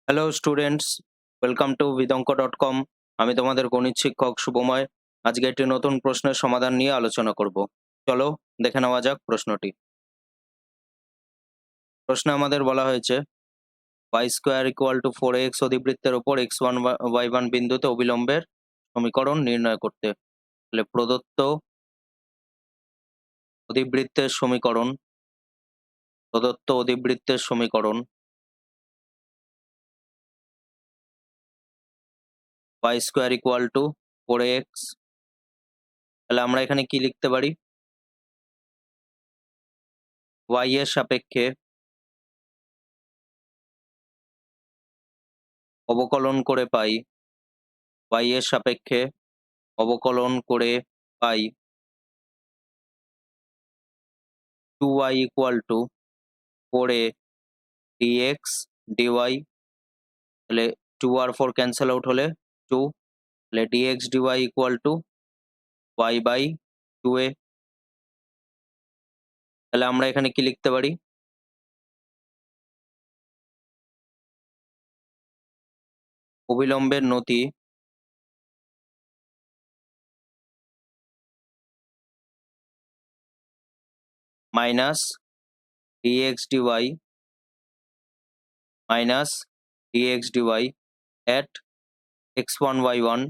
Hello students, welcome to বিদঙ্ক.com। আমি তোমাদের গণিত শিক্ষক শুভময়। আজকে একটি নতুন প্রশ্নের সমাধান নিয়ে আলোচনা করব। চলো দেখে নেওয়া যাক প্রশ্নটি। প্রশ্নে আমাদের বলা হয়েছে y² = 4x অধিবৃত্তের ওপর x1 y1 বিন্দুতে অবিলম্বের সমীকরণ নির্ণয় করতে। তাহলে প্রদত্ত অধিবৃত্তের সমীকরণ y² = 4x। তাহলে আমরা এখানে কি লিখতে পারি? y এর সাপেক্ষে অবকলন করে পাই 2y = 4a dx dy। তাহলে 2 আর 4 ক্যান্সেল আউট হলে 2। তাহলে dx dy = y/2a। তাহলে আমরা এখানে কি লিখতে পারি? অবিলম্বের নতি minus dx dy at x1 y1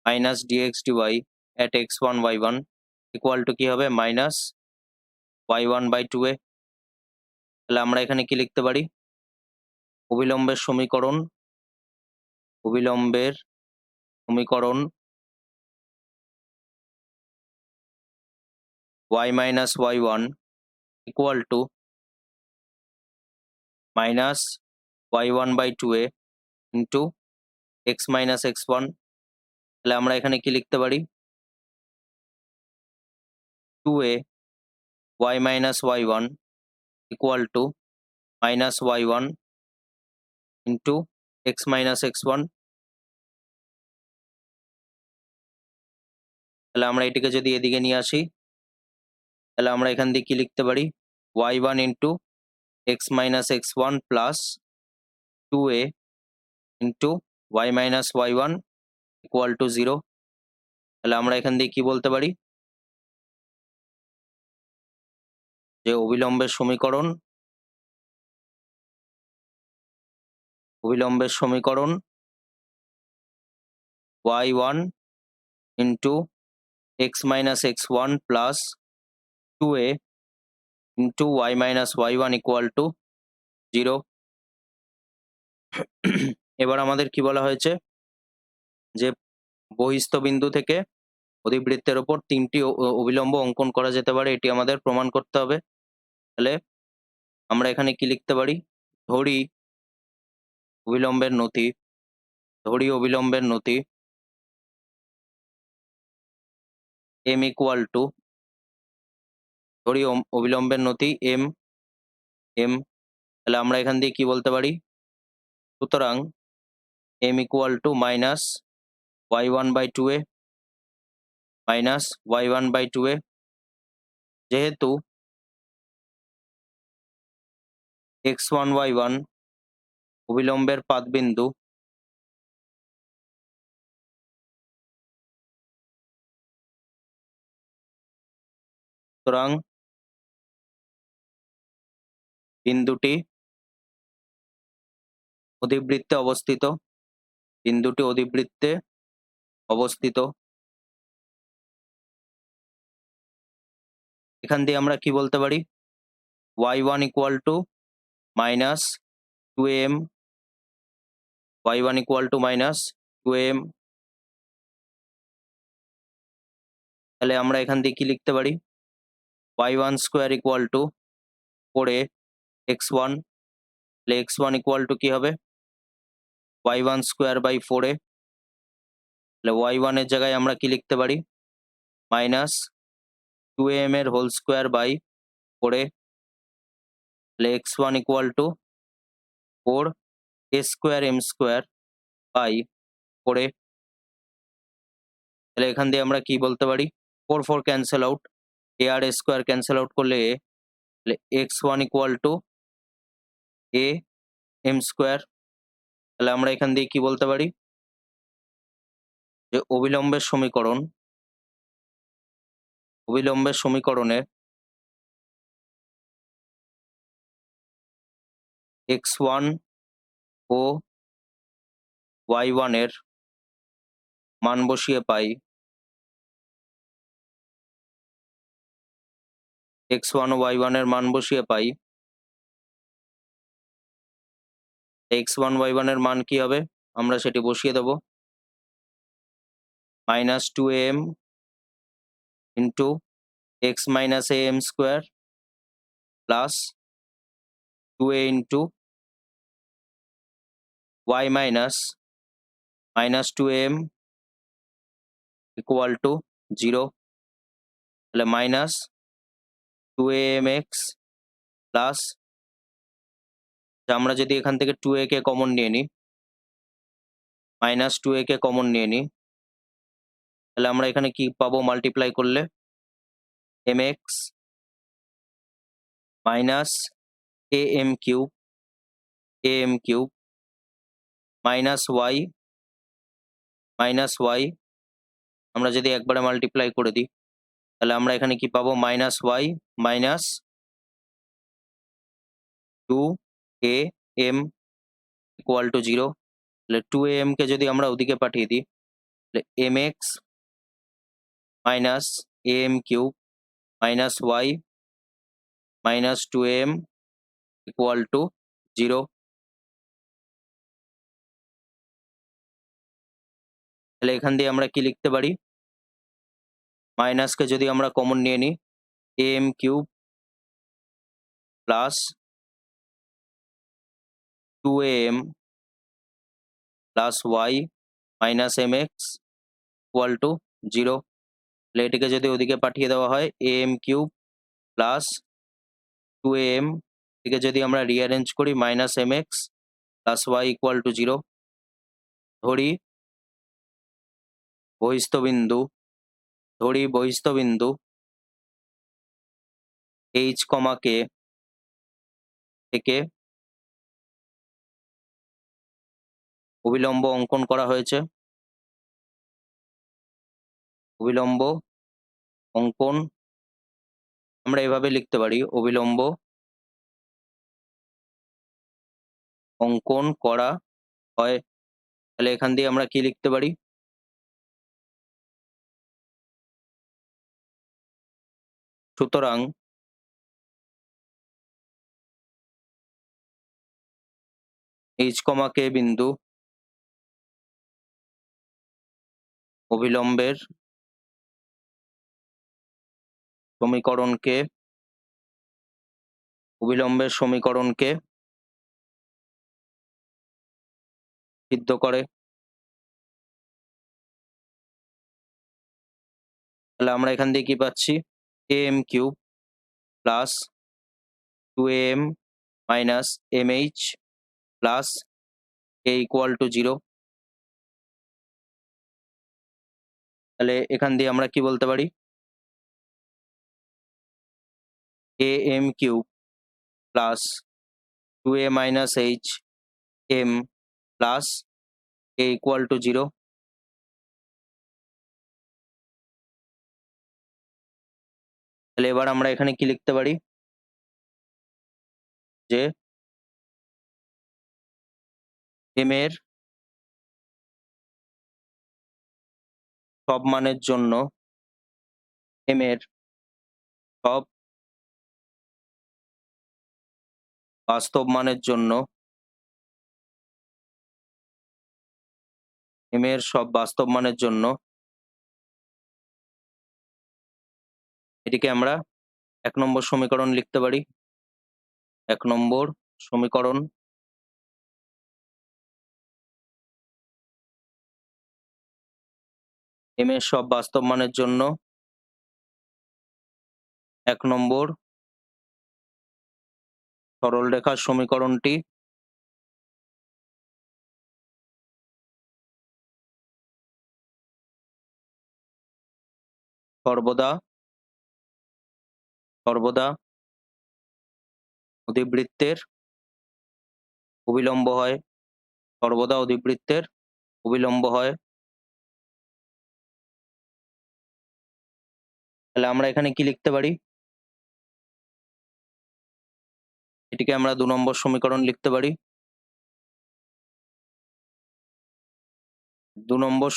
minus dx dy at x1 y1 equal to কি হবে? Minus y1/2a। তাহলে আমরা এখানে কি লিখতে পারি? অবিলম্বের সমীকরণ y minus y1 equal to minus y1/2a into x minus x1। তাহলে আমরা এখানে কি লিখতে পারি? 2a y minus y1 equal to minus y1 into x minus x1। তাহলে আমরা এটিকে যদি এদিকে নিয়ে আসি, তাহলে আমরা এখান দিয়ে কি লিখতে পারি? y1 into x minus x1 plus 2a into y minus y1 equal to 0। তাহলে আমরা এখান দিয়ে কি বলতে পারি? যে অবিলম্বের সমীকরণ y1 into x minus x1 plus 2a into y minus y1 equal to 0। এবার আমাদের কি বলা হয়েছে? যে বহিস্থ বিন্দু থেকে অধিবৃত্তের ওপর 3টি অবিলম্ব অঙ্কন করা যেতে পারে, এটি আমাদের প্রমাণ করতে হবে। তাহলে আমরা এখানে কি লিখতে পারি? ধরি অবিলম্বের নতি m equal to অবিলম্বের নতি m। তাহলে আমরা এখান দিয়ে কি বলতে পারি? সুতরাং m equal to minus y1/2a যেহেতু x1 y1 অবিলম্বের পাদবিন্দু, সুতরাং বিন্দুটি অধিবৃত্তে অবস্থিত। এখান দিয়ে আমরা কি বলতে পারি? y1 equal to minus 2am তাহলে আমরা এখান দিয়ে কি লিখতে পারি? y1² equal to 4a x1। তাহলে x1 equal to কি হবে? y1²/4a। তাহলে y1 এর জায়গায় আমরা কি লিখতে পারি? মাইনাস 2am এর হোল স্কোয়ার বাই 4a। তাহলে x1 equal to 4a²m²/4a। তাহলে এখান দিয়ে আমরা কি বলতে পারি? 4 ক্যান্সেল আউট, a আর a² ক্যান্সেল আউট করলে a। তাহলে x1 equal to A M square. তাহলে আমরা এখান দিয়ে কি বলতে পারি, যে অবিলম্বের সমীকরণে x1 ও y1 এর মান বসিয়ে পাই x1 ও y1 এর মান বসিয়ে পাই x1 y1 এর মান কি হবে, আমরা সেটি বসিয়ে দেব। -2am into x minus am square plus 2a into y minus -2am equal to 0। তাহলে মাইনাস 2amx প্লাস, আমরা যদি এখান থেকে 2a কে কমন নিয়ে নিই, -2a কে কমন নিয়ে নিই, তাহলে আমরা এখানে কি পাবো মাল্টিপ্লাই করলে, mx minus am cube minus y আমরা যদি একবারে মাল্টিপ্লাই করে দিই, তাহলে আমরা এখানে কি পাবো, -y minus 2am equal to 0। তাহলে 2am কে যদি আমরা ওদিকে পাঠিয়ে দিই, তাহলে mx minus am cube minus y minus 2am equal to 0। তাহলে এখান দিয়ে আমরা কি লিখতে পারি, মাইনাসকে যদি আমরা কমন নিয়ে নিই, am cube plus 2am plus y minus mx equal to 0। তাহলে এটিকে যদি ওদিকে পাঠিয়ে দেওয়া হয়, am কিউব প্লাস 2am, এটিকে যদি আমরা রিঅ্যারেঞ্জ করি, minus mx plus y equal to 0। ধরি বহিস্থবিন্দু h, k থেকে অবিলম্ব অঙ্কন করা হয়েছে। অবিলম্ব অঙ্কন আমরা এভাবে লিখতে পারি, অবিলম্ব অঙ্কন করা হয়। তাহলে এখান দিয়ে আমরা কি লিখতে পারি, সুতরাং h, k বিন্দু অবিলম্বের সমীকরণকে সিদ্ধ করে। তাহলে আমরা এখান দিয়ে কি পাচ্ছি, am cube plus 2am minus mh plus k equal to 0। তাহলে এখান দিয়ে আমরা কি বলতে পারি, am cube plus 2a minus h m plus k equal to 0। তাহলে এবার আমরা এখানে কি লিখতে পারি, যে m এর সব মানের জন্য, m এর সব বাস্তব মানের জন্য, m এর সব বাস্তব মানের জন্য এটিকে আমরা 1 নম্বর সমীকরণ লিখতে পারি। 1 নম্বর সমীকরণ, m এর সব বাস্তব মানের জন্য 1 নম্বর সরলরেখার সমীকরণটি সর্বদা অধিবৃত্তের অবিলম্ব হয়, সর্বদা অধিবৃত্তের অবিলম্ব হয়। তাহলে আমরা এখানে কি লিখতে পারি? এটিকে আমরা 2 নম্বর সমীকরণ লিখতে পারি। 2 নম্বর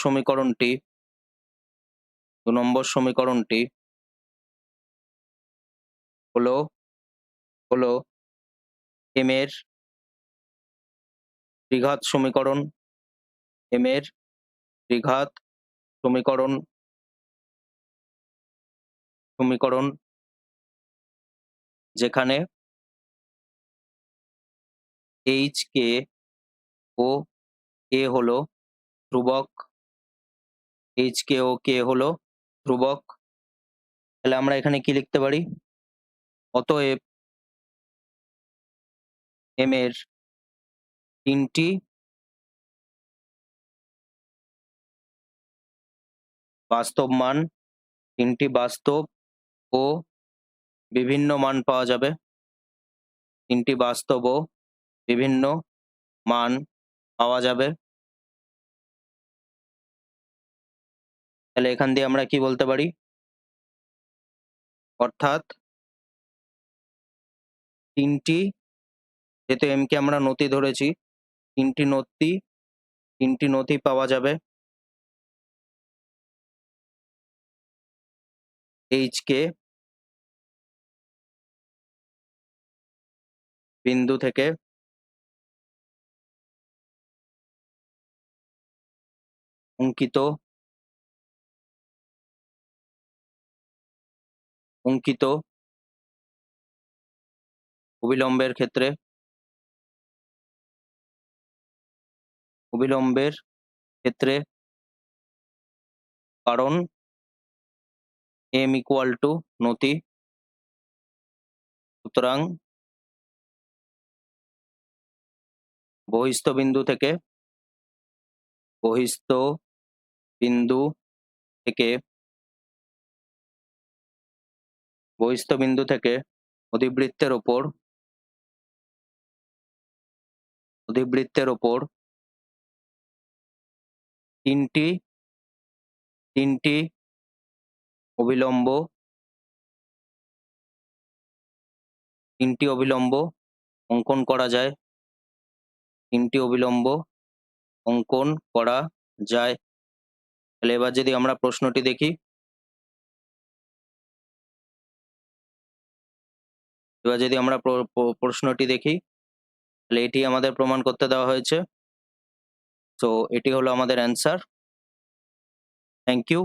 সমীকরণটি হলো হলো m এর দ্বিঘাত সমীকরণ, m এর দ্বিঘাত সমীকরণ যেখানে h, k ও k হলো ধ্রুবক, h, k ও k হলো ধ্রুবক। তাহলে আমরা এখানে কি লিখতে পারি? অতএব m এর তিনটি বাস্তব ও বিভিন্ন মান পাওয়া যাবে। 3টি বাস্তব ও বিভিন্ন মান পাওয়া যাবে। তাহলে এখান দিয়ে আমরা কি বলতে পারি? অর্থাৎ 3টি, যেহেতু m কে আমরা নতি ধরেছি, 3টি নতি পাওয়া যাবে h, k বিন্দু থেকে অঙ্কিত অবিলম্বের ক্ষেত্রে কারণ m ইকুয়াল টু নতি, সুতরাং বহিস্থ বিন্দু থেকে অধিবৃত্তের ওপর তিনটি অবিলম্ব অঙ্কন করা যায়। তাহলে এবার যদি আমরা প্রশ্নটি দেখি, তাহলে এটি আমাদের প্রমাণ করতে দেওয়া হয়েছে। তো এটি হলো আমাদের অ্যান্সার। Thank you.